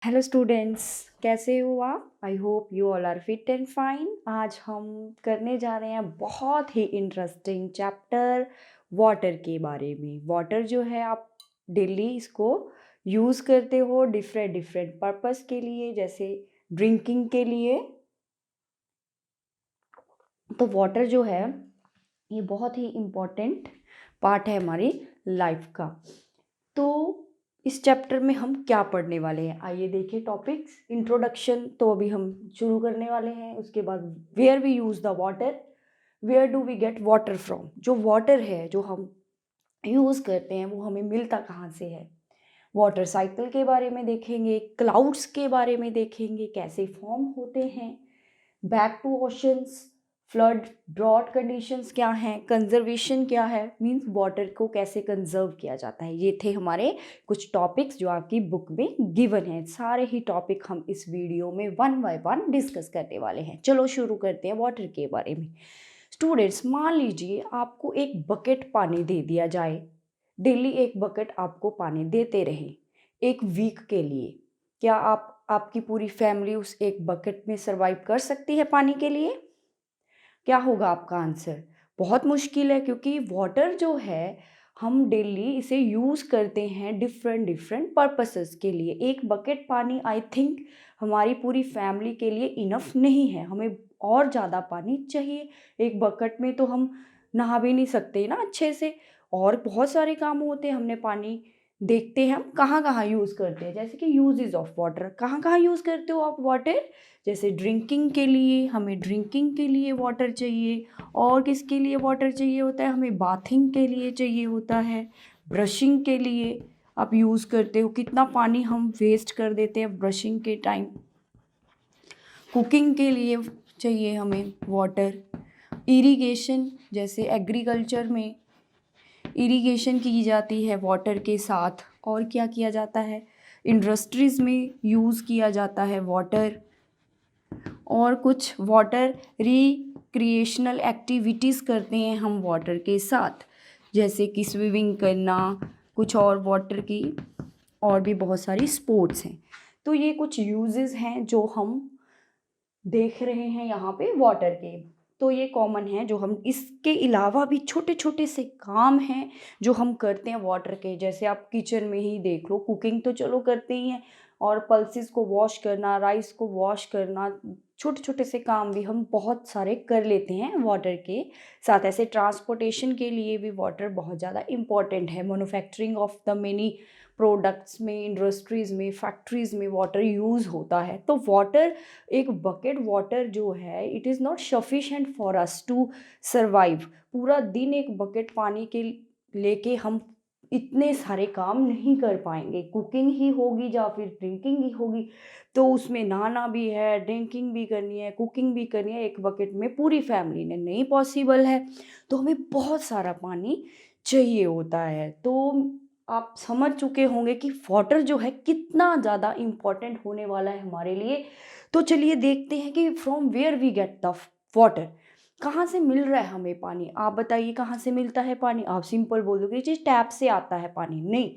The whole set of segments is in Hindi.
हेलो स्टूडेंट्स, कैसे हो आप? I hope you all are fit and fine. आज हम करने जा रहे हैं बहुत ही इंटरेस्टिंग चैप्टर वाटर के बारे में। वाटर जो है आप डेली इसको यूज़ करते हो डिफरेंट डिफरेंट पर्पस के लिए, जैसे ड्रिंकिंग के लिए। तो वाटर जो है ये बहुत ही इम्पोर्टेंट पार्ट है हमारी लाइफ का। तो इस चैप्टर में हम क्या पढ़ने वाले हैं, आइए देखिए। टॉपिक्स इंट्रोडक्शन तो अभी हम शुरू करने वाले हैं। उसके बाद where we use the water, where do we get water from. जो वाटर है जो हम यूज़ करते हैं वो हमें मिलता कहाँ से है। वाटर साइकिल के बारे में देखेंगे, क्लाउड्स के बारे में देखेंगे, कैसे फॉर्म होते हैं, back to oceans, flood drought conditions क्या हैं, कंजर्वेशन क्या है, मींस वाटर को कैसे कंजर्व किया जाता है। ये थे हमारे कुछ टॉपिक्स जो आपकी बुक में गिवन हैं। सारे ही टॉपिक हम इस वीडियो में वन बाय वन डिस्कस करने वाले हैं। चलो शुरू करते हैं वाटर के बारे में। स्टूडेंट्स, मान लीजिए आपको एक बकेट पानी दे दिया जाए। डेली एक बकेट आपको पानी देते रहे एक वीक के लिए। क्या आपकी पूरी फैमिली उस एक बकेट में सरवाइव कर सकती है पानी के लिए? क्या होगा आपका आंसर? बहुत मुश्किल है, क्योंकि वाटर जो है हम डेली इसे यूज़ करते हैं डिफरेंट डिफरेंट पर्पसेस के लिए। एक बकेट पानी आई थिंक हमारी पूरी फैमिली के लिए इनफ नहीं है, हमें और ज़्यादा पानी चाहिए। एक बकेट में तो हम नहा भी नहीं सकते ना अच्छे से, और बहुत सारे काम होते हैं। हमने पानी देखते हैं हम कहाँ कहाँ यूज़ करते हैं, जैसे कि यूजेस ऑफ वाटर। कहाँ कहाँ यूज़ करते हो आप वाटर? जैसे ड्रिंकिंग के लिए, हमें ड्रिंकिंग के लिए वाटर चाहिए। और किसके लिए वाटर चाहिए होता है? हमें बाथिंग के लिए चाहिए होता है, ब्रशिंग के लिए आप यूज़ करते हो। कितना पानी हम वेस्ट कर देते हैं ब्रशिंग के टाइम। कुकिंग के लिए चाहिए हमें वाटर। इरिगेशन, जैसे एग्रीकल्चर में इरिगेशन की जाती है वाटर के साथ। और क्या किया जाता है? इंडस्ट्रीज़ में यूज़ किया जाता है वाटर। और कुछ वाटर रिक्रिएशनल एक्टिविटीज़ करते हैं हम वाटर के साथ, जैसे कि स्विमिंग करना, कुछ और वाटर की और भी बहुत सारी स्पोर्ट्स हैं। तो ये कुछ यूजेस हैं जो हम देख रहे हैं यहाँ पे वाटर के। तो ये कॉमन है। जो हम इसके अलावा भी छोटे छोटे से काम हैं जो हम करते हैं वाटर के, जैसे आप किचन में ही देख लो। कुकिंग तो चलो करते ही हैं, और पल्सेस को वॉश करना, राइस को वॉश करना, छोटे छोटे से काम भी हम बहुत सारे कर लेते हैं वाटर के साथ। ऐसे ट्रांसपोर्टेशन के लिए भी वाटर बहुत ज़्यादा इम्पॉर्टेंट है। Manufacturing of the many products में, इंडस्ट्रीज़ में, फैक्ट्रीज़ में वाटर यूज़ होता है। तो वाटर, एक बकेट वाटर जो है, it is not sufficient for us to survive. पूरा दिन एक बकेट पानी के लेके हम इतने सारे काम नहीं कर पाएंगे। कुकिंग ही होगी या फिर ड्रिंकिंग ही होगी, तो उसमें नहाना भी है, ड्रिंकिंग भी करनी है, कुकिंग भी करनी है। एक बकेट में पूरी फैमिली ने नहीं पॉसिबल है। तो हमें बहुत सारा पानी चाहिए होता है। तो आप समझ चुके होंगे कि वाटर जो है कितना ज़्यादा इम्पॉर्टेंट होने वाला है हमारे लिए। तो चलिए देखते हैं कि from where we get the water. कहाँ से मिल रहा है हमें पानी? आप बताइए कहाँ से मिलता है पानी? आप सिंपल बोल दोगे जी टैप से आता है पानी। नहीं,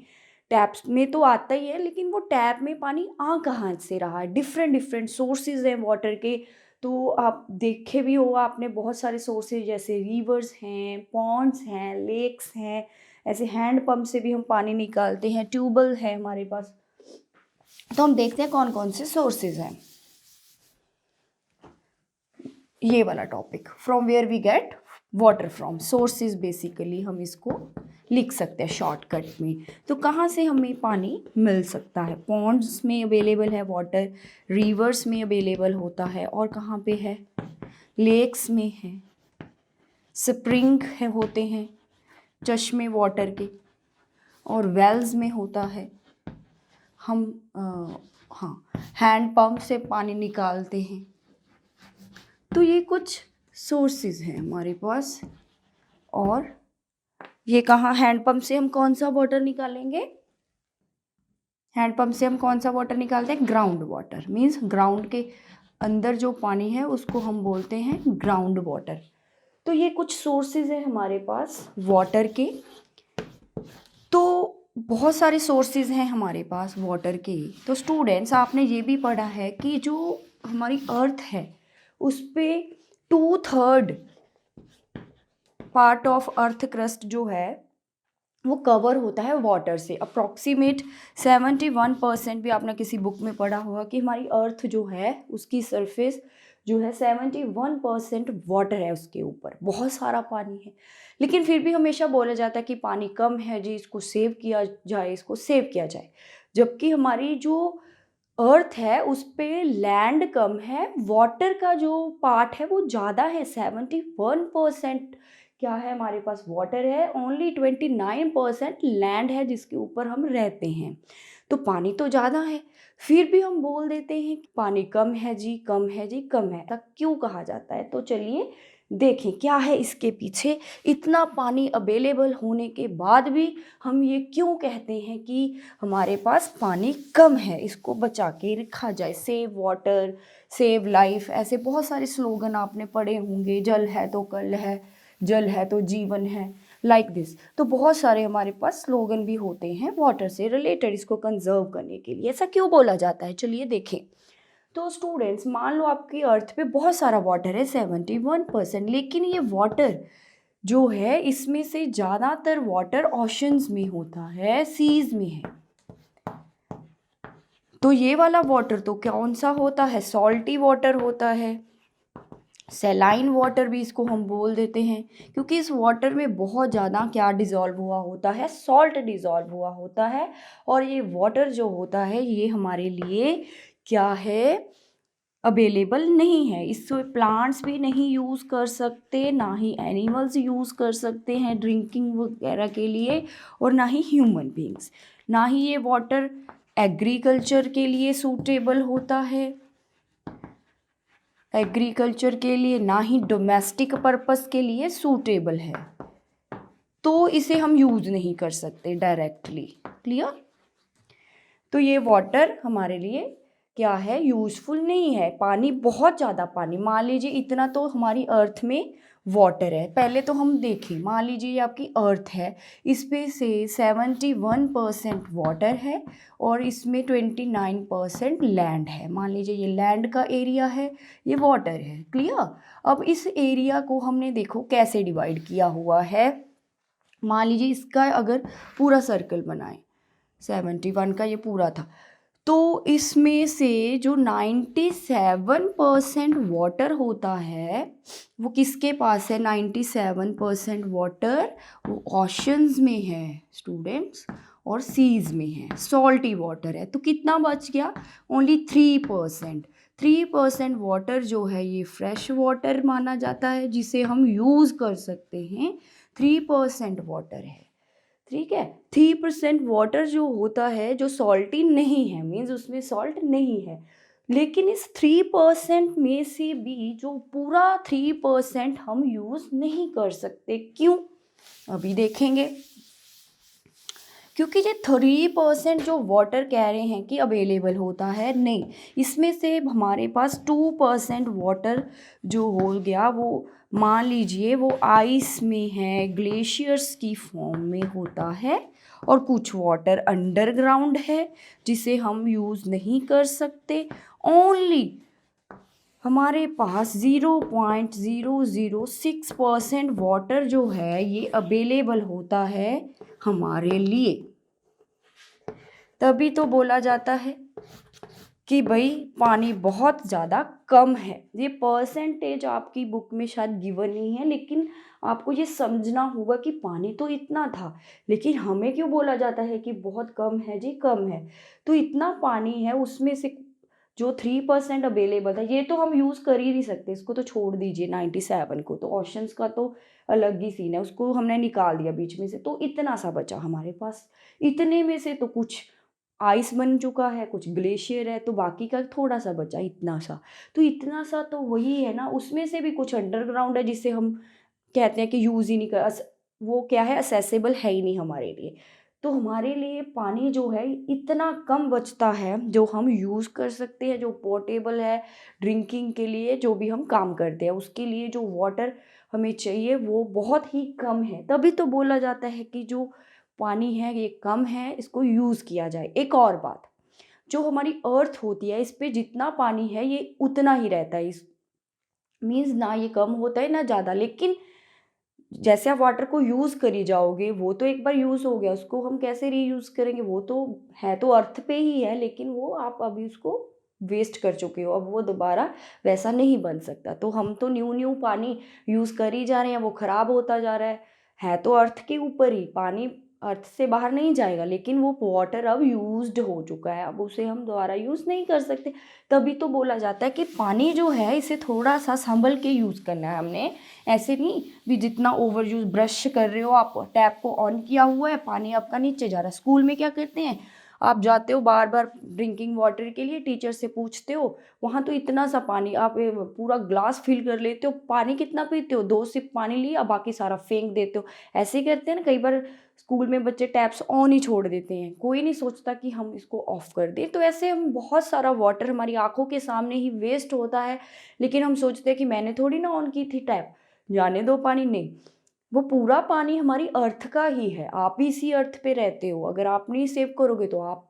टैप्स में तो आता ही है, लेकिन वो टैप में पानी आ कहाँ से रहा है? डिफरेंट डिफरेंट सोर्सेज हैं वाटर के। तो आप देखे भी होगा आपने, बहुत सारे सोर्सेज, जैसे रिवर्स हैं, पॉन्ड्स हैं, लेक्स हैं। ऐसे हैंड पंप से भी हम पानी निकालते हैं, ट्यूबवेल है हमारे पास। तो हम देखते हैं कौन कौन से सोर्सेज हैं। ये वाला topic, from where we get water from, sources basically हम इसको लिख सकते हैं शॉर्टकट में। तो कहाँ से हमें पानी मिल सकता है? पॉन्ड्स में अवेलेबल है वाटर, रिवर्स में अवेलेबल होता है, और कहाँ पे है? लेक्स में है, स्प्रिंग है होते हैं, चश्मे वाटर के, और वेल्स में होता है। हम हाँ, हैंड पंप से पानी निकालते हैं। तो ये कुछ सोर्सेज हैं हमारे पास। और ये कहाँ, हैंड पंप से हम कौन सा वाटर निकालेंगे? हैंड पंप से हम कौन सा वाटर निकालते हैं? Ground water. मीन्स ग्राउंड के अंदर जो पानी है उसको हम बोलते हैं ग्राउंड वाटर। तो ये कुछ सोर्सेज हैं हमारे पास वाटर के। तो बहुत सारे सोर्सेज हैं हमारे पास वाटर के। तो स्टूडेंट्स, आपने ये भी पढ़ा है कि जो हमारी अर्थ है उस पे 2/3 पार्ट ऑफ अर्थ क्रस्ट जो है वो कवर होता है वाटर से। अप्रॉक्सीमेट 71% भी आपने किसी बुक में पढ़ा होगा कि हमारी अर्थ जो है उसकी सरफेस जो है 71% वाटर है, उसके ऊपर बहुत सारा पानी है। लेकिन फिर भी हमेशा बोला जाता है कि पानी कम है जी, इसको सेव किया जाए, इसको सेव किया जाए। जबकि हमारी जो अर्थ है उस पे लैंड कम है, वाटर का जो पार्ट है वो ज़्यादा है। 71% क्या है हमारे पास, वाटर है। ओनली 29% लैंड है जिसके ऊपर हम रहते हैं। तो पानी तो ज़्यादा है, फिर भी हम बोल देते हैं कि पानी कम है जी, कम है जी, कम है। ऐसा क्यों कहा जाता है? तो चलिए देखें क्या है इसके पीछे। इतना पानी अवेलेबल होने के बाद भी हम ये क्यों कहते हैं कि हमारे पास पानी कम है, इसको बचा के रखा जाए। सेव वाटर, सेव लाइफ, ऐसे बहुत सारे स्लोगन आपने पढ़े होंगे। जल है तो कल है, जल है तो जीवन है, लाइक दिस। तो बहुत सारे हमारे पास स्लोगन भी होते हैं वाटर से रिलेटेड, इसको कंजर्व करने के लिए। ऐसा क्यों बोला जाता है, चलिए देखें। तो स्टूडेंट्स, मान लो आपकी अर्थ पे बहुत सारा वाटर है 71%, लेकिन ये वाटर जो है इसमें से ज़्यादातर वाटर ओशंस में होता है, सीज में है। तो ये वाला वाटर तो कौन सा होता है? सॉल्टी वाटर होता है। सेलाइन वाटर भी इसको हम बोल देते हैं, क्योंकि इस वाटर में बहुत ज़्यादा क्या डिज़ोल्व हुआ होता है? सॉल्ट डिज़ोल्व हुआ होता है। और ये वाटर जो होता है ये हमारे लिए क्या है? अवेलेबल नहीं है। इससे प्लांट्स भी नहीं यूज़ कर सकते, ना ही एनिमल्स यूज़ कर सकते हैं ड्रिंकिंग वगैरह के लिए, और ना ही ह्यूमन बींग्स। ना ही ये वाटर एग्रीकल्चर के लिए सूटेबल होता है, एग्रीकल्चर के लिए, ना ही डोमेस्टिक पर्पस के लिए सूटेबल है। तो इसे हम यूज़ नहीं कर सकते डायरेक्टली। क्लियर? तो ये वाटर हमारे लिए क्या है? यूज़फुल नहीं है। पानी, बहुत ज़्यादा पानी, मान लीजिए इतना तो हमारी अर्थ में वाटर है। पहले तो हम देखें, मान लीजिए ये आपकी अर्थ है, इस पे से 71% वाटर है और इसमें 29% लैंड है। मान लीजिए ये लैंड का एरिया है, ये वाटर है। क्लियर? अब इस एरिया को हमने देखो कैसे डिवाइड किया हुआ है। मान लीजिए इसका अगर पूरा सर्कल बनाएं, 71 का ये पूरा था, तो इसमें से जो 97% वाटर होता है वो किसके पास है? 97% वाटर वो ओशंस में है स्टूडेंट्स, और सीज में है, सॉल्टी वाटर है। तो कितना बच गया? ओनली 3%। 3% वाटर जो है ये फ्रेश वाटर माना जाता है, जिसे हम यूज़ कर सकते हैं। 3% वाटर है, ठीक है। 3% वाटर जो होता है जो सॉल्टी नहीं है, मीन्स उसमें सॉल्ट नहीं है। लेकिन इस 3% में से भी जो पूरा 3% हम यूज़ नहीं कर सकते। क्यों? अभी देखेंगे। क्योंकि ये 3% जो वाटर कह रहे हैं कि अवेलेबल होता है, नहीं, इसमें से हमारे पास 2% वाटर जो हो गया वो मान लीजिए वो आइस में है, ग्लेशियर्स की फॉर्म में होता है, और कुछ वाटर अंडरग्राउंड है जिसे हम यूज़ नहीं कर सकते। ओनली हमारे पास 0.006% वाटर जो है ये अवेलेबल होता है हमारे लिए। तभी तो बोला जाता है कि भाई पानी बहुत ज़्यादा कम है। ये परसेंटेज आपकी बुक में शायद गिवन नहीं है, लेकिन आपको ये समझना होगा कि पानी तो इतना था, लेकिन हमें क्यों बोला जाता है कि बहुत कम है जी, कम है। तो इतना पानी है, उसमें से जो 3% अवेलेबल है ये तो हम यूज़ कर ही नहीं सकते, इसको तो छोड़ दीजिए। 97 को तो, ऑप्शंस का तो अलग ही सीन है, उसको हमने निकाल दिया बीच में से। तो इतना सा बचा हमारे पास। इतने में से तो कुछ आइस बन चुका है, कुछ ग्लेशियर है, तो बाकी का थोड़ा सा बचा, इतना सा। तो इतना सा तो वही है ना, उसमें से भी कुछ अंडरग्राउंड है जिसे हम कहते हैं कि यूज़ ही नहीं कर, वो क्या है, असेसेबल है ही नहीं हमारे लिए। तो हमारे लिए पानी जो है इतना कम बचता है जो हम यूज़ कर सकते हैं, जो पोर्टेबल है ड्रिंकिंग के लिए, जो भी हम काम करते हैं उसके लिए जो वाटर हमें चाहिए वो बहुत ही कम है। तभी तो बोला जाता है कि जो पानी है ये कम है, इसको यूज़ किया जाए। एक और बात, जो हमारी अर्थ होती है इस पे जितना पानी है ये उतना ही रहता है, इस मीन्स ना ये कम होता है ना ज़्यादा। लेकिन जैसे आप वाटर को यूज़ करी जाओगे, वो तो एक बार यूज़ हो गया, उसको हम कैसे रीयूज़ करेंगे, वो तो है तो अर्थ पे ही है, लेकिन वो आप अभी उसको वेस्ट कर चुके हो, अब वो दोबारा वैसा नहीं बन सकता। तो हम तो न्यू न्यू पानी यूज़ कर ही जा रहे हैं, वो ख़राब होता जा रहा है तो अर्थ के ऊपर ही, पानी अर्थ से बाहर नहीं जाएगा, लेकिन वो वाटर अब यूज्ड हो चुका है, अब उसे हम दोबारा यूज़ नहीं कर सकते। तभी तो बोला जाता है कि पानी जो है इसे थोड़ा सा संभल के यूज़ करना है हमने, ऐसे नहीं भी जितना ओवर यूज़। ब्रश कर रहे हो आप, टैप को ऑन किया हुआ है, पानी आपका नीचे जा रहा है। स्कूल में क्या करते हैं, आप जाते हो बार बार ड्रिंकिंग वाटर के लिए, टीचर से पूछते हो, वहाँ तो इतना सा पानी, आप पूरा ग्लास फिल कर लेते हो, पानी कितना पीते हो, 2 सिप पानी लिया बाकी सारा फेंक देते हो। ऐसे ही करते हैं ना, कई बार स्कूल में बच्चे टैप्स ऑन ही छोड़ देते हैं, कोई नहीं सोचता कि हम इसको ऑफ कर दें। तो ऐसे हम बहुत सारा वाटर हमारी आंखों के सामने ही वेस्ट होता है, लेकिन हम सोचते हैं कि मैंने थोड़ी ना ऑन की थी टैप, जाने दो पानी। नहीं, वो पूरा पानी हमारी अर्थ का ही है, आप भी इसी अर्थ पे रहते हो, अगर आप नहीं सेव करोगे तो आप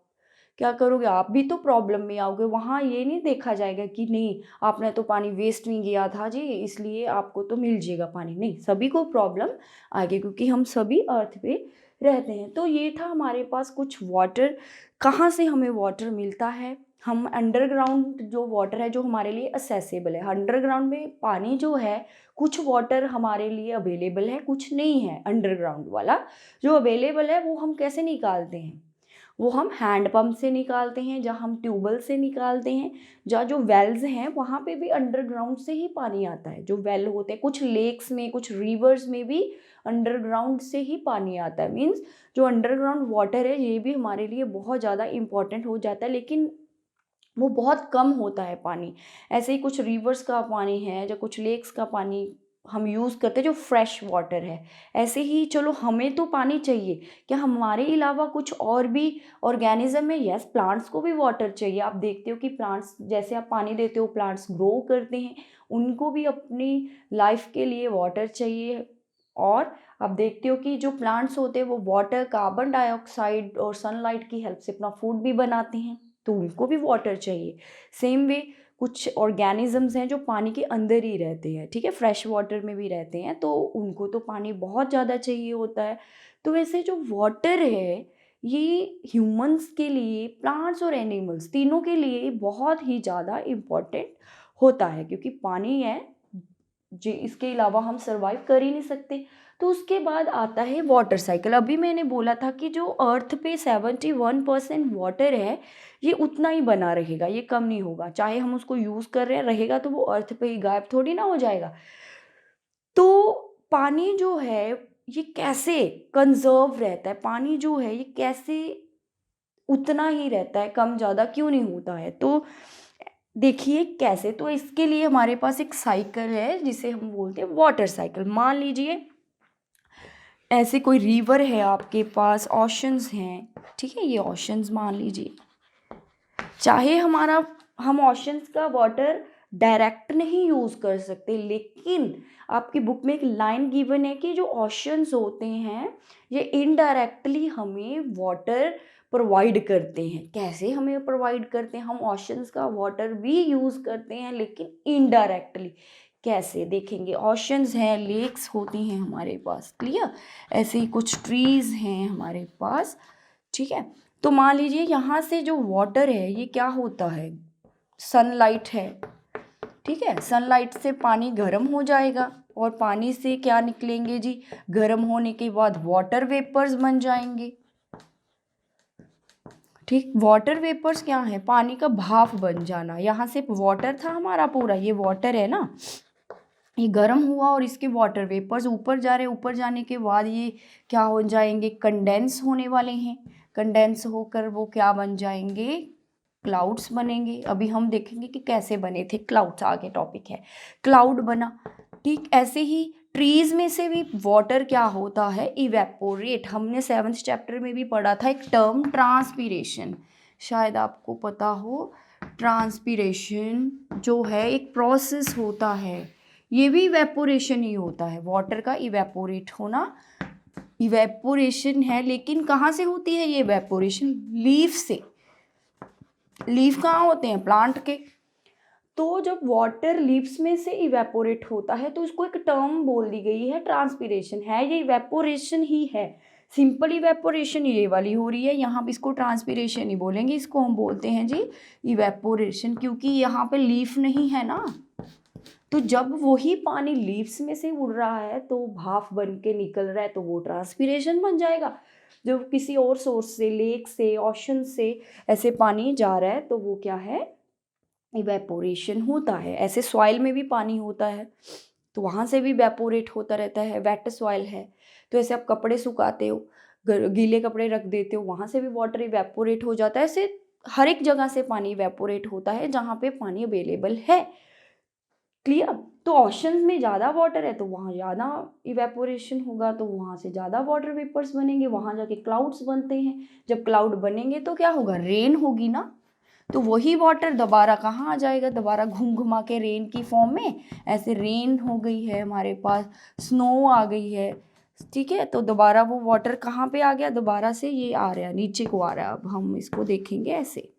क्या करोगे, आप भी तो प्रॉब्लम में आओगे। वहाँ ये नहीं देखा जाएगा कि नहीं आपने तो पानी वेस्ट नहीं किया था जी, इसलिए आपको तो मिल जाएगा पानी, नहीं, सभी को प्रॉब्लम आगे, क्योंकि हम सभी अर्थ पे रहते हैं। तो ये था हमारे पास कुछ वाटर, कहाँ से हमें वाटर मिलता है। हम अंडरग्राउंड जो वाटर है जो हमारे लिए असेसेबल है, अंडरग्राउंड में पानी जो है, कुछ वाटर हमारे लिए अवेलेबल है, कुछ नहीं है। अंडरग्राउंड वाला जो अवेलेबल है वो हम कैसे निकालते हैं, वो हम हैंड पंप से निकालते हैं, जहाँ हम ट्यूबवेल से निकालते हैं, जहाँ जो वेल्स हैं वहाँ पे भी अंडरग्राउंड से ही पानी आता है। जो वेल होते हैं कुछ लेक्स में, कुछ रिवर्स में भी अंडरग्राउंड से ही पानी आता है। मीन्स जो अंडरग्राउंड वाटर है ये भी हमारे लिए बहुत ज़्यादा इम्पॉर्टेंट हो जाता है, लेकिन वो बहुत कम होता है पानी। ऐसे ही कुछ रिवर्स का पानी है, जो कुछ लेक्स का पानी हम यूज़ करते हैं जो फ्रेश वाटर है। ऐसे ही चलो हमें तो पानी चाहिए, क्या हमारे अलावा कुछ और भी ऑर्गेनिज्म है, यस, प्लांट्स को भी वाटर चाहिए। आप देखते हो कि प्लांट्स, जैसे आप पानी देते हो प्लांट्स ग्रो करते हैं, उनको भी अपनी लाइफ के लिए वाटर चाहिए। और आप देखते हो कि जो प्लांट्स होते हैं वो वाटर, कार्बन डाइऑक्साइड और सनलाइट की हेल्प से अपना फूड भी बनाते हैं, तो उनको भी वाटर चाहिए। सेम वे कुछ ऑर्गेनिजम्स हैं जो पानी के अंदर ही रहते हैं, ठीक है, फ्रेश वाटर में भी रहते हैं, तो उनको तो पानी बहुत ज़्यादा चाहिए होता है। तो वैसे जो वाटर है ये ह्यूमंस के लिए, प्लांट्स और एनिमल्स तीनों के लिए बहुत ही ज़्यादा इम्पोर्टेंट होता है, क्योंकि पानी है जी, इसके अलावा हम सरवाइव कर ही नहीं सकते। तो उसके बाद आता है वाटर साइकिल। अभी मैंने बोला था कि जो अर्थ पे 71% वाटर है ये उतना ही बना रहेगा, ये कम नहीं होगा, चाहे हम उसको यूज़ कर रहे हैं, रहेगा तो वो अर्थ पे ही, गायब थोड़ी ना हो जाएगा। तो पानी जो है ये कैसे कंजर्व रहता है, पानी जो है ये कैसे उतना ही रहता है, कम ज़्यादा क्यों नहीं होता है। तो देखिए कैसे, तो इसके लिए हमारे पास एक साइकिल है जिसे हम बोलते हैं वाटर साइकिल। मान लीजिए ऐसे कोई रिवर है आपके पास, ओशंस हैं, ठीक है, ये ओशंस मान लीजिए, चाहे हमारा, हम ओशंस का वाटर डायरेक्ट नहीं यूज़ कर सकते, लेकिन आपकी बुक में एक लाइन गिवन है कि जो ओशंस होते हैं ये इनडायरेक्टली हमें वाटर प्रोवाइड करते हैं। कैसे हमें प्रोवाइड करते हैं, हम ओशंस का वाटर भी यूज़ करते हैं लेकिन इनडायरेक्टली। कैसे देखेंगे, ओशंस हैं, लेक्स होती हैं हमारे पास, क्लियर, ऐसे ही कुछ ट्रीज़ हैं हमारे पास, ठीक है। तो मान लीजिए यहाँ से जो वाटर है ये क्या होता है, सनलाइट है, ठीक है, सनलाइट से पानी गर्म हो जाएगा और पानी से क्या निकलेंगे जी, गर्म होने के बाद वाटर वेपर्स बन जाएंगे, ठीक। वाटर वेपर्स क्या है, पानी का भाप बन जाना। यहाँ से वाटर था हमारा पूरा, ये वाटर है ना, ये गर्म हुआ और इसके वाटर वेपर्स ऊपर जा रहे हैं, ऊपर जाने के बाद ये क्या हो जाएंगे, कंडेंस होने वाले हैं, कंडेंस होकर वो क्या बन जाएंगे, क्लाउड्स बनेंगे। अभी हम देखेंगे कि कैसे बने थे क्लाउड्स, आगे टॉपिक है, क्लाउड बना, ठीक। ऐसे ही ट्रीज में से भी वाटर क्या होता है, इवेपोरेट। हमने 7th चैप्टर में भी पढ़ा था एक टर्म ट्रांसपीरेशन, शायद आपको पता हो। ट्रांसपीरेशन जो है एक प्रोसेस होता है, ये भी इवेपोरेशन ही होता है, वाटर का इवेपोरेट होना इवेपोरेशन है, लेकिन कहाँ से होती है ये इवेपोरेशन? लीफ से। लीफ कहाँ होते हैं? प्लांट के। तो जब वाटर लीव्स में से इवेपोरेट होता है तो इसको एक टर्म बोल दी गई है, ट्रांसपीरेशन है। ये इवेपोरेशन ही है। सिंपल इवेपोरेशन ये वाली हो रही है, यहाँ पे इसको ट्रांसपीरेशन ही बोलेंगे। इसको हम बोलते हैं जी इवेपोरेशन, क्योंकि यहाँ पे लीफ नहीं है ना। तो जब वही पानी लीव्स में से उड़ रहा है तो भाप बन के निकल रहा है, तो वो ट्रांसपीरेशन बन जाएगा। जब किसी और सोर्स से, लेक से, ओशन से ऐसे पानी जा रहा है तो वो क्या है? इवेपोरेशन होता है। ऐसे सॉइल में भी पानी होता है तो वहाँ से भी इवेपोरेट होता रहता है। वेट सॉइल है तो ऐसे आप कपड़े सुखाते हो, गीले कपड़े रख देते हो, वहाँ से भी वाटर इवेपोरेट हो जाता है। ऐसे हर एक जगह से पानी इवेपोरेट होता है जहाँ पे पानी अवेलेबल है। क्लियर? तो ओशन में ज़्यादा वाटर है तो वहाँ ज़्यादा इवेपोरेशन होगा, तो वहाँ से ज़्यादा वाटर वेपर्स बनेंगे, वहाँ जाके क्लाउड्स बनते हैं। जब क्लाउड बनेंगे तो क्या होगा? रेन होगी ना। तो वही वाटर दोबारा कहाँ आ जाएगा? दोबारा घूम घुमा के रेन की फॉर्म में। ऐसे रेन हो गई है हमारे पास, स्नो आ गई है, ठीक है। तो दोबारा वो वाटर कहाँ पे आ गया? दोबारा से ये आ रहा है, नीचे को आ रहा है। अब हम इसको देखेंगे ऐसे,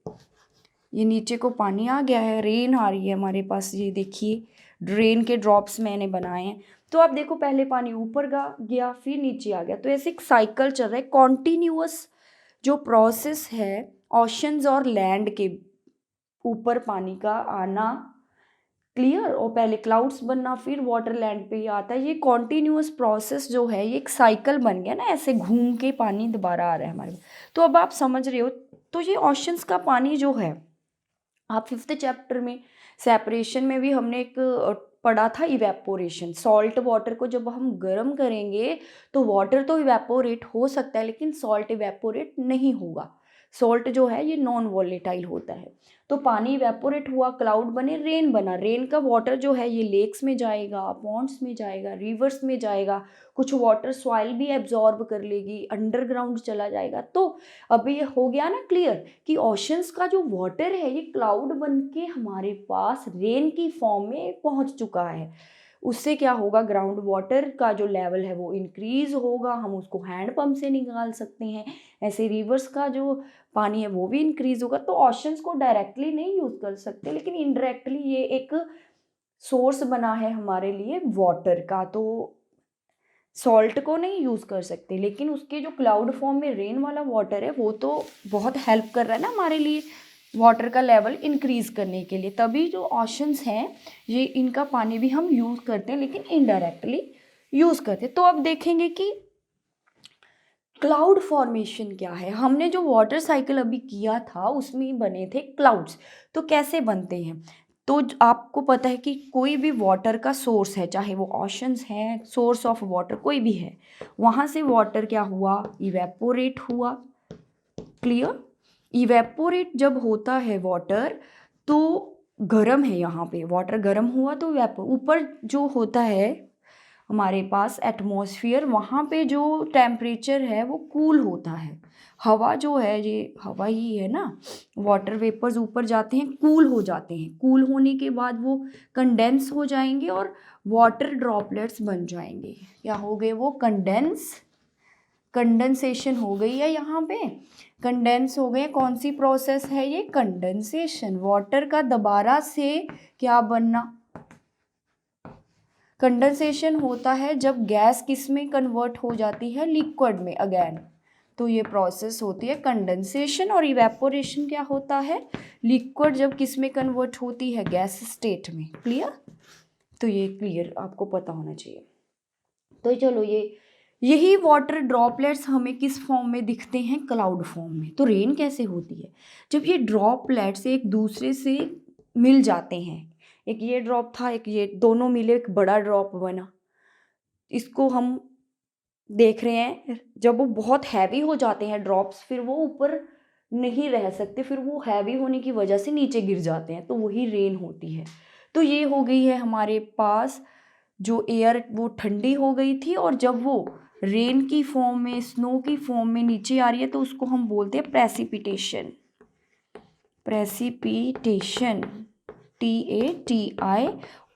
ये नीचे को पानी आ गया है, रेन आ रही है हमारे पास। ये देखिए रेन के ड्रॉप्स मैंने बनाए हैं। तो आप देखो पहले पानी ऊपर गया, फिर नीचे आ गया। तो ऐसे एक साइकिल चल रहा है, कॉन्टिन्यूअस जो प्रोसेस है ओशंस और लैंड के ऊपर पानी का आना। क्लियर? और पहले क्लाउड्स बनना, फिर वाटर लैंड पे ही आता है। ये कॉन्टिन्यूअस प्रोसेस जो है ये एक साइकिल बन गया ना, ऐसे घूम के पानी दोबारा आ रहा है हमारे पास। तो अब आप समझ रहे हो। तो ये ओशंस का पानी जो है, आप 5th चैप्टर में सेपरेशन में भी हमने एक पढ़ा था इवेपोरेशन। सॉल्ट वाटर को जब हम गर्म करेंगे तो वाटर तो इवेपोरेट हो सकता है, लेकिन सॉल्ट इवेपोरेट नहीं होगा। सॉल्ट जो है ये नॉन वॉलेटाइल होता है। तो पानी इवेपोरेट हुआ, क्लाउड बने, रेन बना। रेन का वाटर जो है ये लेक्स में जाएगा, पॉन्ड्स में जाएगा, रिवर्स में जाएगा। कुछ वाटर सॉइल भी एब्जॉर्ब कर लेगी, अंडरग्राउंड चला जाएगा। तो अब ये हो गया ना क्लियर कि ओशंस का जो वाटर है ये क्लाउड बन के हमारे पास रेन की फॉर्म में पहुंच चुका है। उससे क्या होगा? ग्राउंड वाटर का जो लेवल है वो इंक्रीज होगा, हम उसको हैंड पंप से निकाल सकते हैं। ऐसे रिवर्स का जो पानी है वो भी इंक्रीज होगा। तो ओशंस को डायरेक्टली नहीं यूज कर सकते, लेकिन इनडायरेक्टली ये एक सोर्स बना है हमारे लिए वाटर का। तो सॉल्ट को नहीं यूज़ कर सकते, लेकिन उसके जो क्लाउड फॉर्म में रेन वाला वाटर है वो तो बहुत हेल्प कर रहा है ना हमारे लिए वाटर का लेवल इंक्रीज करने के लिए। तभी जो ओशंस हैं ये इनका पानी भी हम यूज़ करते हैं, लेकिन इनडायरेक्टली यूज़ करते हैं। तो अब देखेंगे कि क्लाउड फॉर्मेशन क्या है। हमने जो वाटर साइकिल अभी किया था उसमें बने थे क्लाउड्स। तो कैसे बनते हैं? तो आपको पता है कि कोई भी वाटर का सोर्स है, चाहे वो ओशंस हैं, सोर्स ऑफ वाटर कोई भी है, वहाँ से वाटर क्या हुआ? इवेपोरेट हुआ। क्लियर? इवेपोरेट जब होता है वाटर तो गर्म है, यहाँ पे वाटर गर्म हुआ तो ऊपर जो होता है हमारे पास एटमॉस्फेयर, वहाँ पे जो टेम्परेचर है वो कूल होता है। हवा जो है ये हवा ही है ना, वाटर वेपर्स ऊपर जाते हैं, कूल हो जाते हैं। कूल होने के बाद वो कंडेंस हो जाएंगे और वाटर ड्रॉपलेट्स बन जाएंगे। क्या हो गए वो? कंडेंसेशन हो गई है। यहाँ पे कंडेंस हो गए। कौन सी प्रोसेस है ये? कंडेंसेशन। वाटर का दोबारा से क्या बनना? कंडेंसेशन होता है जब गैस किस में कन्वर्ट हो जाती है? लिक्विड में अगेन। तो ये प्रोसेस होती है कंडेंसेशन। और इवेपोरेशन क्या होता है? लिक्विड जब किस में कन्वर्ट होती है? गैस स्टेट में। क्लियर? तो ये क्लियर आपको पता होना चाहिए। तो चलो यही वाटर ड्रॉपलेट्स हमें किस फॉर्म में दिखते हैं? क्लाउड फॉर्म में। तो रेन कैसे होती है? जब ये ड्रॉपलेट्स एक दूसरे से मिल जाते हैं, एक ये ड्रॉप था, एक ये, दोनों मिले एक बड़ा ड्रॉप बना। इसको हम देख रहे हैं जब वो बहुत हैवी हो जाते हैं ड्रॉप्स, फिर वो ऊपर नहीं रह सकते, फिर वो हैवी होने की वजह से नीचे गिर जाते हैं, तो वही रेन होती है। तो ये हो गई है हमारे पास जो एयर वो ठंडी हो गई थी, और जब वो रेन की फॉर्म में, स्नो की फॉर्म में नीचे आ रही है तो उसको हम बोलते हैं precipitation. Precipitation, TATI।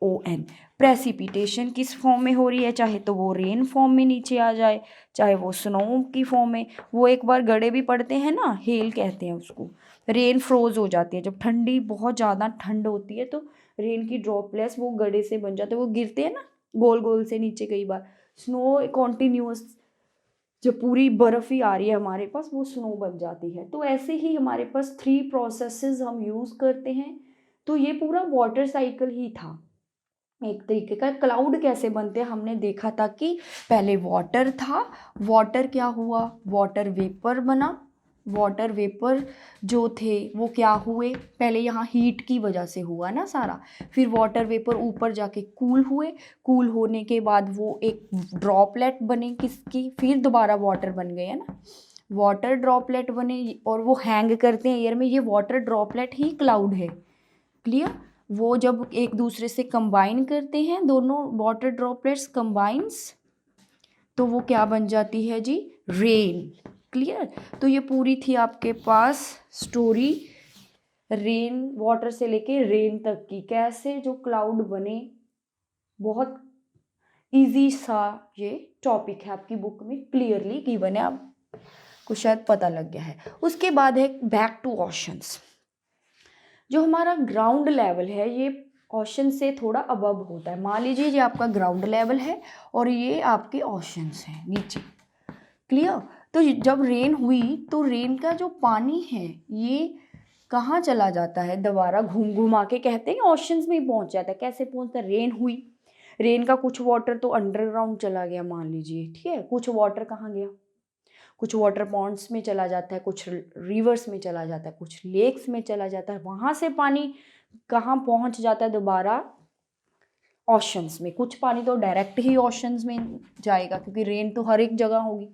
ON। Precipitation किस फॉर्म में हो रही है, चाहे तो वो रेन फॉर्म में नीचे आ जाए, चाहे वो स्नो की फॉर्म में। वो एक बार गड़े भी पड़ते हैं ना, हेल कहते हैं उसको। रेन फ्रोज हो जाती है जब ठंडी, बहुत ज़्यादा ठंड होती है तो रेन की ड्रॉपलेट्स वो गड़े से बन जाते हैं, वो गिरते हैं ना गोल गोल से नीचे। कई बार स्नो कॉन्टिन्यूस, जब पूरी बर्फ़ ही आ रही है हमारे पास, वो स्नो बन जाती है। तो ऐसे ही हमारे पास 3 प्रोसेसेस हम यूज़ करते हैं। तो ये पूरा वाटर साइकिल ही था एक तरीके का। क्लाउड कैसे बनते हैं हमने देखा था कि पहले वाटर था, वाटर क्या हुआ, वाटर वेपर बना। वाटर वेपर जो थे वो क्या हुए, पहले यहाँ हीट की वजह से हुआ ना सारा, फिर वाटर वेपर ऊपर जाके कूल हुए, कूल होने के बाद वो एक ड्रॉपलेट बने किसकी, फिर दोबारा वाटर बन गए है ना, वाटर ड्रॉपलेट बने और वो हैंग करते हैं एयर में। ये वाटर ड्रॉपलेट ही क्लाउड है। क्लियर। वो जब एक दूसरे से कंबाइन करते हैं, दोनों वाटर ड्रॉपलेट्स कंबाइंस, तो वो क्या बन जाती है जी, रेन। क्लियर। तो ये पूरी थी आपके पास स्टोरी रेन वाटर से लेके रेन तक की, कैसे जो क्लाउड बने। बहुत इजी सा ये टॉपिक है, आपकी बुक में क्लियरली गिवन है, आपको शायद पता लग गया है। उसके बाद है बैक टू ओशंस। जो हमारा ग्राउंड लेवल है ये ओशन से थोड़ा अबव होता है। मान लीजिए ये आपका ग्राउंड लेवल है और ये आपके ओशंस हैं नीचे। क्लियर। तो जब रेन हुई तो रेन का जो पानी है ये कहाँ चला जाता है, दोबारा घूम घुमा के कहते हैं ओशंस में ही पहुंच जाता है। कैसे पहुंचता है, रेन हुई, रेन का कुछ वाटर तो अंडरग्राउंड चला गया मान लीजिए, ठीक है, कुछ वाटर कहाँ गया, कुछ वाटर पॉन्ड्स में चला जाता है, कुछ रिवर्स में चला जाता है, कुछ लेक्स में चला जाता है। वहाँ से पानी कहाँ पहुँच जाता है, दोबारा ओशंस में। कुछ पानी तो डायरेक्ट ही ओशंस में जाएगा क्योंकि रेन तो हर एक जगह होगी,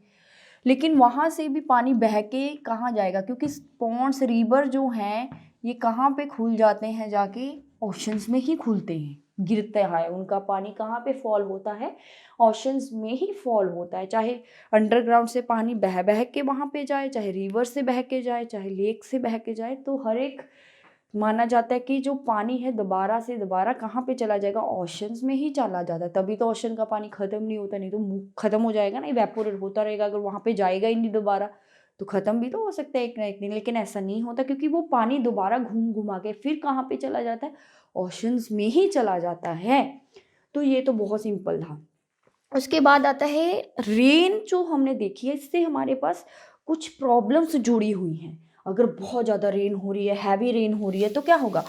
लेकिन वहाँ से भी पानी बह के कहाँ जाएगा, क्योंकि पॉन्ड्स रिवर जो हैं ये कहाँ पे खुल जाते हैं, जाके ओशंस में ही खुलते हैं, गिरता है उनका पानी कहाँ पे फॉल होता है, ओशंस में ही फॉल होता है। चाहे अंडरग्राउंड से पानी बह बह के वहाँ पे जाए, चाहे रिवर से बह के जाए, चाहे लेक से बह के जाए, तो हर एक माना जाता है कि जो पानी है दोबारा से दोबारा कहाँ पे चला जाएगा, ओशंस में ही चला जाता है। तभी तो ओशन का पानी ख़त्म नहीं होता, नहीं तो ख़त्म हो जाएगा ना, इवेपोरेट होता रहेगा। अगर वहाँ पे जाएगा ही नहीं दोबारा तो ख़त्म भी तो हो सकता है एक ना एक दिन, लेकिन ऐसा नहीं होता क्योंकि वो पानी दोबारा घूम घुमा के फिर कहाँ पे चला जाता है, ओशंस में ही चला जाता है। तो ये तो बहुत सिंपल था। उसके बाद आता है रेन, जो हमने देखी है इससे हमारे पास कुछ प्रॉब्लम्स जुड़ी हुई हैं। अगर बहुत ज़्यादा रेन हो रही है, हैवी रेन हो रही है, तो क्या होगा,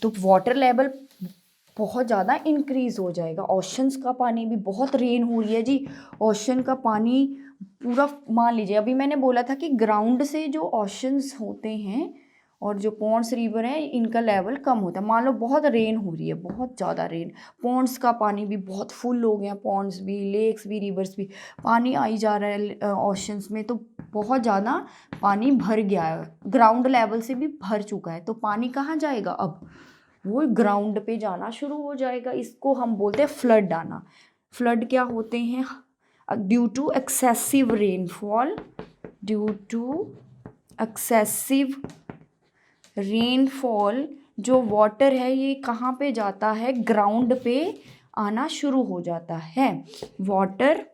तो वाटर लेवल बहुत ज़्यादा इंक्रीज़ हो जाएगा। ओशंस का पानी भी, बहुत रेन हो रही है जी, ओशन का पानी पूरा, मान लीजिए अभी मैंने बोला था कि ग्राउंड से जो ओशंस होते हैं और जो पॉन्ड्स रिवर हैं इनका लेवल कम होता है। मान लो बहुत रेन हो रही है, बहुत ज़्यादा रेन, पॉन्ड्स का पानी भी बहुत फुल हो गया, पॉन्ड्स भी, लेक्स भी, रिवर्स भी, पानी आई जा रहा है ओशंस में, तो बहुत ज़्यादा पानी भर गया है, ग्राउंड लेवल से भी भर चुका है। तो पानी कहाँ जाएगा, अब वो ग्राउंड पे जाना शुरू हो जाएगा। इसको हम बोलते हैं फ्लड आना। फ्लड क्या होते हैं, due to excessive rainfall, due to excessive rainfall, जो वाटर है ये कहाँ पे जाता है, ग्राउंड पे आना शुरू हो जाता है। वाटर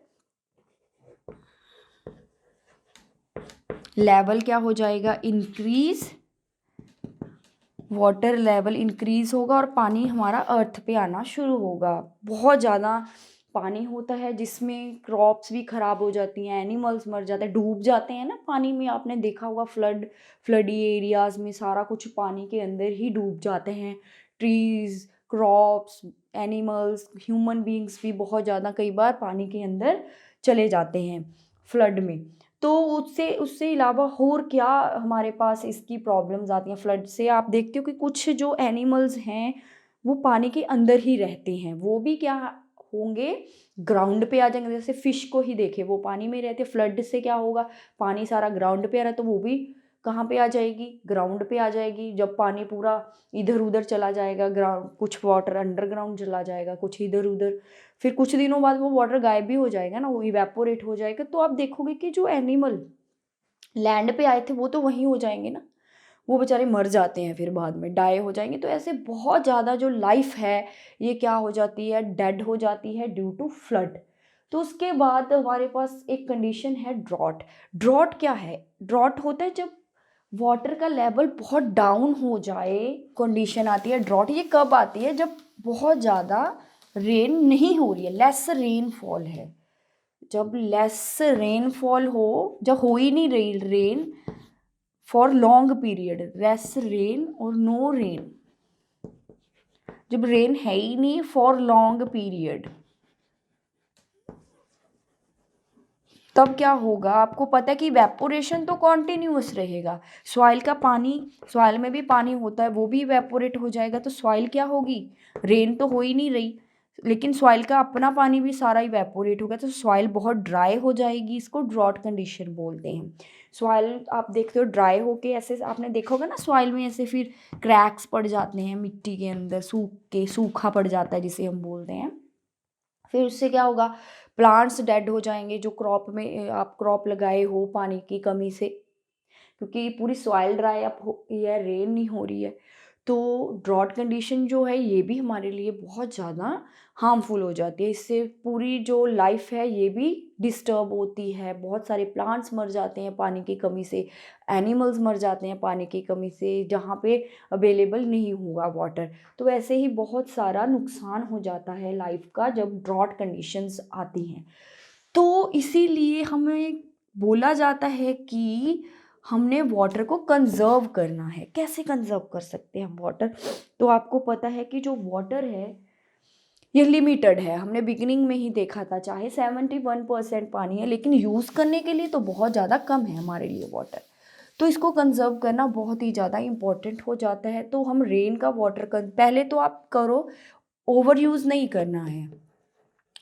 लेवल क्या हो जाएगा, इंक्रीज, वाटर लेवल इंक्रीज होगा और पानी हमारा अर्थ पे आना शुरू होगा। बहुत ज़्यादा पानी होता है जिसमें क्रॉप्स भी ख़राब हो जाती हैं, एनिमल्स मर जाते हैं, डूब जाते हैं ना पानी में। आपने देखा होगा फ्लडी एरियाज़ में सारा कुछ पानी के अंदर ही डूब जाते हैं, trees, crops, animals, human beings भी बहुत ज़्यादा कई बार पानी के अंदर चले जाते हैं फ्लड में। तो उससे उससे अलावा और क्या हमारे पास इसकी प्रॉब्लम्स आती हैं फ्लड से, आप देखते हो कि कुछ जो एनिमल्स हैं वो पानी के अंदर ही रहते हैं, वो भी क्या होंगे, ग्राउंड पे आ जाएंगे। जैसे फिश को ही देखे, वो पानी में रहते, फ्लड से क्या होगा, पानी सारा ग्राउंड पे आ रहा है तो वो भी कहाँ पे आ जाएगी, ग्राउंड पे आ जाएगी। जब पानी पूरा इधर उधर चला जाएगा, ग्राउंड कुछ वाटर अंडरग्राउंड चला जाएगा, कुछ इधर उधर, फिर कुछ दिनों बाद वो वाटर गायब भी हो जाएगा ना, वो इवेपोरेट हो जाएगा। तो आप देखोगे कि जो एनिमल लैंड पे आए थे वो तो वहीं हो जाएंगे ना, वो बेचारे मर जाते हैं, फिर बाद में डाई हो जाएंगे। तो ऐसे बहुत ज़्यादा जो लाइफ है ये क्या हो जाती है, डेड हो जाती है ड्यू टू फ्लड। तो उसके बाद हमारे पास एक कंडीशन है ड्रॉट। ड्रॉट क्या है? ड्रॉट होता है जब वाटर का लेवल बहुत डाउन हो जाए, कंडीशन आती है ड्रॉट। ये कब आती है? जब बहुत ज़्यादा रेन नहीं हो रही है, लेस रेनफॉल है। जब लेस रेनफॉल हो, जब हो ही नहीं रही rain for long period, less rain और नो रेन, जब रेन है ही नहीं फॉर लॉन्ग पीरियड, तब क्या होगा? आपको पता है कि इवेपोरेशन तो कॉन्टिन्यूस रहेगा। सॉइल का पानी, सॉइल में भी पानी होता है, वो भी इवेपोरेट हो जाएगा। तो सॉइल क्या होगी? रेन तो हो ही नहीं रही, लेकिन सॉइल का अपना पानी भी सारा इवेपोरेट होगा, तो सॉइल बहुत ड्राई हो जाएगी। इसको ड्रॉट कंडीशन बोलते हैं। सॉइल आप देखते हो ड्राई होके, ऐसे आपने देखा होगा ना, सॉइल में ऐसे फिर क्रैक्स पड़ जाते हैं मिट्टी के अंदर, सूखा पड़ जाता है जिसे हम बोलते हैं। फिर उससे क्या होगा? प्लांट्स डेड हो जाएंगे। जो क्रॉप में आप क्रॉप लगाए हो पानी की कमी से, क्योंकि पूरी सॉइल ड्राई अप हो गई है, रेन नहीं हो रही है। तो ड्रॉट कंडीशन जो है ये भी हमारे लिए बहुत ज़्यादा हार्मफुल हो जाती है। इससे पूरी जो लाइफ है ये भी डिस्टर्ब होती है। बहुत सारे प्लांट्स मर जाते हैं पानी की कमी से, एनिमल्स मर जाते हैं पानी की कमी से, जहाँ पे अवेलेबल नहीं होगा वाटर। तो ऐसे ही बहुत सारा नुकसान हो जाता है लाइफ का जब ड्रॉट कंडीशंस आती हैं। तो इसीलिए हमें बोला जाता है कि हमने वाटर को कंजर्व करना है। कैसे कंजर्व कर सकते हैं हम वाटर? तो आपको पता है कि जो वाटर है ये लिमिटेड है। हमने बिगिनिंग में ही देखा था, चाहे 71% पानी है, लेकिन यूज़ करने के लिए तो बहुत ज़्यादा कम है हमारे लिए वाटर। तो इसको कंजर्व करना बहुत ही ज़्यादा इम्पोर्टेंट हो जाता है। तो हम रेन का वाटर पहले तो आप करो, ओवर यूज़ नहीं करना है,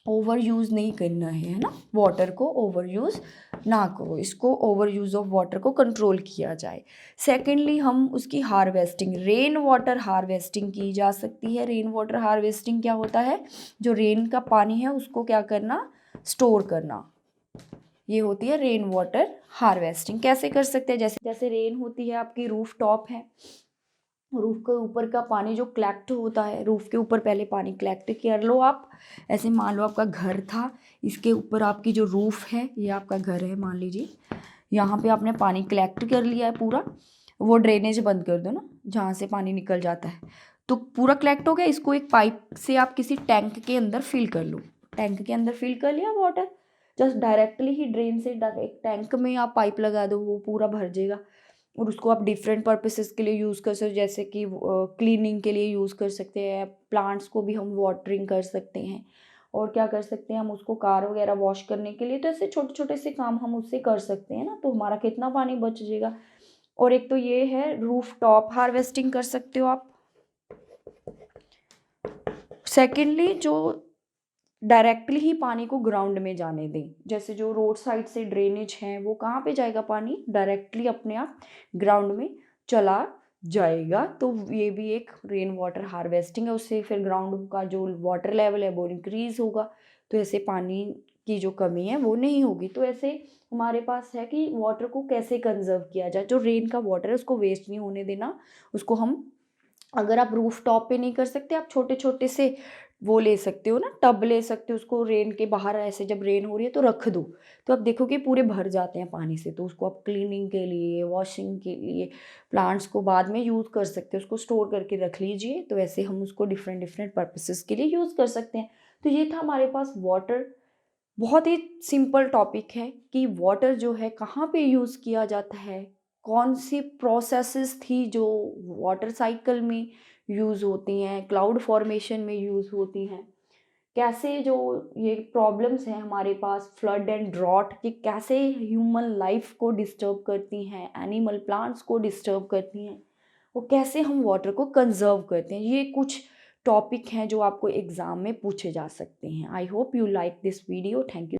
ओवर यूज़ नहीं करना है ना, वाटर को ओवर यूज़ ना करो, इसको ओवर यूज़ ऑफ वाटर को कंट्रोल किया जाए। सेकेंडली हम उसकी हार्वेस्टिंग, रेन वाटर हार्वेस्टिंग की जा सकती है। रेन वाटर हार्वेस्टिंग क्या होता है? जो रेन का पानी है उसको क्या करना? स्टोर करना। ये होती है रेन वाटर हार्वेस्टिंग। कैसे कर सकते हैं? जैसे जैसे रेन होती है, आपकी रूफ टॉप है, रूफ के ऊपर का पानी जो कलेक्ट होता है, रूफ के ऊपर पहले पानी कलेक्ट कर लो आप। ऐसे मान लो आपका घर था, इसके ऊपर आपकी जो रूफ है, ये आपका घर है मान लीजिए, यहाँ पे आपने पानी कलेक्ट कर लिया है पूरा। वो ड्रेनेज बंद कर दो ना, जहाँ से पानी निकल जाता है। तो पूरा कलेक्ट हो गया, इसको एक पाइप से आप किसी टैंक के अंदर फिल कर लो। टैंक के अंदर फिल कर लिया वाटर, जस्ट डायरेक्टली ही ड्रेन से डायरेक्ट टैंक में आप पाइप लगा दो, वो पूरा भर जाएगा। और उसको आप डिफरेंट पर्पसेस के लिए यूज़ कर सकते हो, जैसे कि क्लीनिंग के लिए यूज़ कर सकते हैं, प्लांट्स को भी हम वाटरिंग कर सकते हैं, और क्या कर सकते हैं हम उसको कार वगैरह वॉश करने के लिए। तो ऐसे छोटे छोटे से काम हम उससे कर सकते हैं ना, तो हमारा कितना पानी बच जाएगा। और एक तो ये है रूफ टॉप हार्वेस्टिंग कर सकते हो आप। सेकेंडली जो डायरेक्टली ही पानी को ग्राउंड में जाने दें, जैसे जो रोड साइड से ड्रेनेज है वो कहाँ पे जाएगा? पानी डायरेक्टली अपने आप ग्राउंड में चला जाएगा। तो ये भी एक रेन वाटर हार्वेस्टिंग है। उससे फिर ग्राउंड का जो वाटर लेवल है वो इंक्रीज होगा, तो ऐसे पानी की जो कमी है वो नहीं होगी। तो ऐसे हमारे पास है कि वाटर को कैसे कंजर्व किया जाए। जो रेन का वाटर है उसको वेस्ट नहीं होने देना। उसको हम, अगर आप रूफ टॉप पे नहीं कर सकते, आप छोटे छोटे से वो ले सकते हो ना, टब ले सकते हो, उसको रेन के बाहर ऐसे जब रेन हो रही है तो रख दो, तो आप देखोगे पूरे भर जाते हैं पानी से। तो उसको आप क्लीनिंग के लिए, वॉशिंग के लिए, प्लांट्स को बाद में यूज़ कर सकते हो, उसको स्टोर करके रख लीजिए। तो ऐसे हम उसको डिफरेंट डिफरेंट पर्पसेस के लिए यूज़ कर सकते हैं। तो ये था हमारे पास वाटर। बहुत ही सिंपल टॉपिक है कि वाटर जो है कहाँ पे यूज़ किया जाता है, कौन सी प्रोसेसेस थी जो वाटर साइकिल में यूज़ होती हैं, क्लाउड फॉर्मेशन में यूज़ होती हैं, कैसे जो ये प्रॉब्लम्स हैं हमारे पास फ्लड एंड ड्रॉट, कि कैसे ह्यूमन लाइफ को डिस्टर्ब करती हैं, एनिमल प्लांट्स को डिस्टर्ब करती हैं, वो कैसे हम वाटर को कंजर्व करते हैं। ये कुछ टॉपिक हैं जो आपको एग्ज़ाम में पूछे जा सकते हैं। आई hope you like this video. Thank you.